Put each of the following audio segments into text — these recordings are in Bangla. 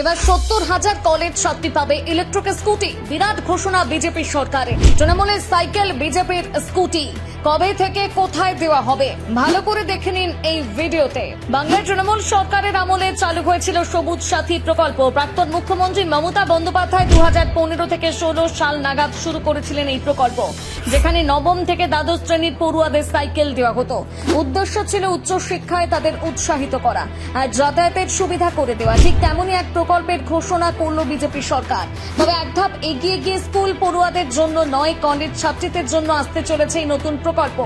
এবার ৭০,০০০ কলেজ ছাত্রী পাবে ইলেকট্রিক স্কুটি। বিরাট ঘোষণা বিজেপি সরকারের। তৃণমূলের সাইকেল, বিজেপির স্কুটি কবে থেকে কোথায় দেওয়া হবে ভালো করে দেখে নিন এই ভিডিওতে। বাংলার তৃণমূল সরকারের আমলে চালু হয়েছিল সবুজ সাথী প্রকল্প। প্রাক্তন মুখ্যমন্ত্রী মমতা বন্দ্যোপাধ্যায় ২০১৫ থেকে ১৬ সাল নাগাদ শুরু করেছিলেন এই প্রকল্প, যেখানে নবম থেকে দ্বাদশ শ্রেণীর পড়ুয়াদের সাইকেল দেওয়া হতো। উদ্দেশ্য ছিল উচ্চশিক্ষায় তাদের উৎসাহিত করা আর যাতায়াতের সুবিধা করে দেওয়া। ঠিক তেমনই এক প্রকল্পের ঘোষণা করল বিজেপি সরকার। তবে এক ধাপ এগিয়ে গিয়ে স্কুল পড়ুয়াদের জন্য নয়, কলেজ ছাত্রীদের জন্য আসতে চলেছে এই নতুন প্রকল্প,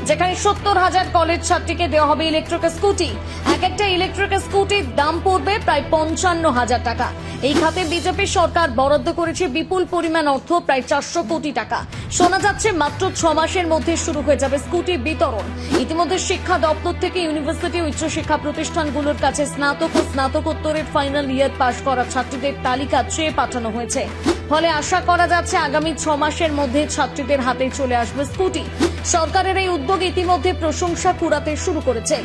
যেখানে ৭০,০০০ কলেজ ছাত্রীকে দেওয়া হবে ইলেকট্রিক স্কুটি। এক একটা ইলেকট্রিক স্কুটির দাম পড়বে প্রায় ৫৫,০০০ টাকা। এই খাতে বিজেপি সরকার বরাদ্দ করেছে বিপুল পরিমাণ অর্থ, প্রায় ৪০০ কোটি টাকা। শোনা যাচ্ছে মাত্র ৬ মাসের মধ্যে শুরু হয়ে যাবে স্কুটি বিতরণ। ইতিমধ্যে শিক্ষা দপ্তর থেকে ইউনিভার্সিটি ও উচ্চশিক্ষা প্রতিষ্ঠানগুলোর কাছে স্নাতক ও স্নাতকোত্তরের ফাইনাল ইয়ার পাশ করা ছাত্রীদের তালিকা চেয়ে পাঠানো হয়েছে। ফলে আশা করা যাচ্ছে আগামী ৬ মাসের মধ্যে ছাত্রীদের হাতে চলে আসবে স্কুটি। সরকারের এই উদ্যোগ ইতিমধ্যে প্রশংসা কুড়াতে শুরু করেছে।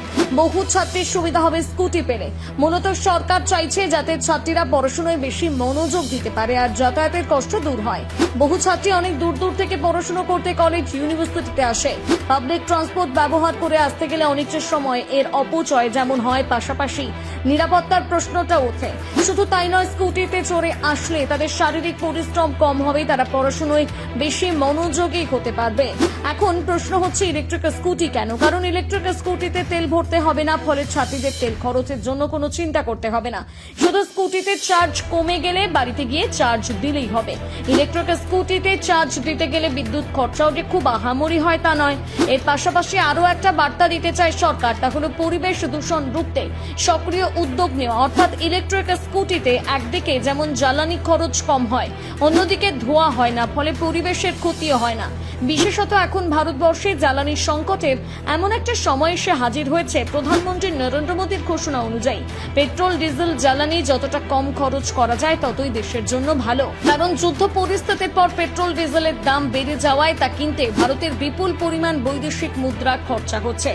বহু ছাত্রীর সুবিধা হবে স্কুটি পেলে। মূলত সরকার চাইছে যাতে ছাত্রীরা পড়াশোনায় বেশি মনোযোগ দিতে পারে আর যাতায়াতের কষ্ট দূর হয়। বহু ছাত্রী অনেক দূর দূর থেকে পড়াশোনা করতে কলেজ, ইউনিভার্সিটিতে আসে। পাবলিক ট্রান্সপোর্ট ব্যবহার করে আসতে গেলে অনেকটা সময় এর অপচয় যেমন হয়, পাশাপাশি নিরাপত্তার প্রশ্নটা ওঠে। শুধু তাই নয়, স্কুটিতে চড়ে আসলে তাদের শারীরিক পরিশ্রম কম হবে, তারা পড়াশোনায় বেশি মনোযোগী হতে পারবে। এখন প্রশ্ন হচ্ছে ইলেকট্রিক স্কুটি কেন? কারণ ইলেকট্রিক স্কুটিতে তেল ভরতে হবে না, ফলে ছাত্রীদের তেল খরচের জন্য কোনো চিন্তা করতে হবে না। শুধু স্কুটিতে চার্জ কমে গেলে বাড়িতে গিয়ে চার্জ দিলেই হবে। ইলেকট্রিক স্কুটিতে চার্জ দিতে গেলে বিদ্যুৎ খরচাও যে খুব আহামরি হয় তা নয়। এর পাশাপাশি আরও একটা বার্তা দিতে চায় সরকার, তা হলো পরিবেশ দূষণ রুখতে সক্রিয় উদ্যোগ নেওয়া। অর্থাৎ ইলেকট্রিক স্কুটিতে একদিকে যেমন জ্বালানি খরচ কম হয়, অন্যদিকে ধোঁয়া হয় না, ফলে পরিবেশের ক্ষতিও হয় না। বিশেষত এখন ভারতবর্ষে জ্বালানি সংকটের এমন একটা সময় এসে হাজির হয়েছে। প্রধানমন্ত্রী নরেন্দ্র মোদীর ঘোষণা অনুযায়ী পেট্রোল, ডিজেল, জ্বালানি যতটা কম খরচ করা যায় ততই দেশের জন্য ভালো। কারণ যুদ্ধ পরিস্থিতির পর পেট্রোল, ডিজেলের দাম বেড়ে যাওয়ায় তা কিনতে ভারতের বিপুল পরিমাণ বৈদেশিক মুদ্রা খরচা হচ্ছে।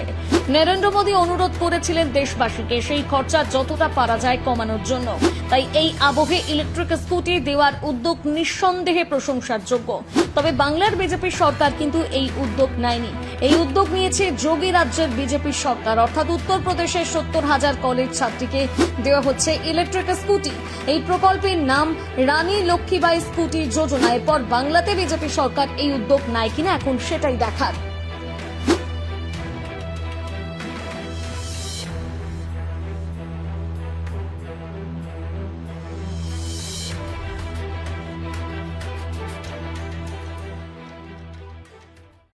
নরেন্দ্র মোদী অনুরোধ করেছিলেন দেশবাসীকে সেই খরচা যতটা পারা যায় কমানোর জন্য। তাই এই আবহে ইলেকট্রিক স্কুটি দেওয়ার উদ্যোগ নিঃসন্দেহে প্রশংসার যোগ্য। তবে বাংলার বিজেপি সরকার কিন্তু এই উদ্যোগ নেয়নি। এই উদ্যোগ নিয়েছে যোগী রাজ্যের বিজেপি সরকার। অর্থাৎ উত্তরপ্রদেশের ৭০,০০০ কলেজ ছাত্রীকে দেওয়া হচ্ছে ইলেকট্রিক স্কুটি। এই প্রকল্পের নাম রানী লক্ষ্মীবাঈ স্কুটি যোজনা। এরপর বাংলাতে বিজেপি সরকার এই উদ্যোগ নেয় কিনা এখন সেটাই দেখার।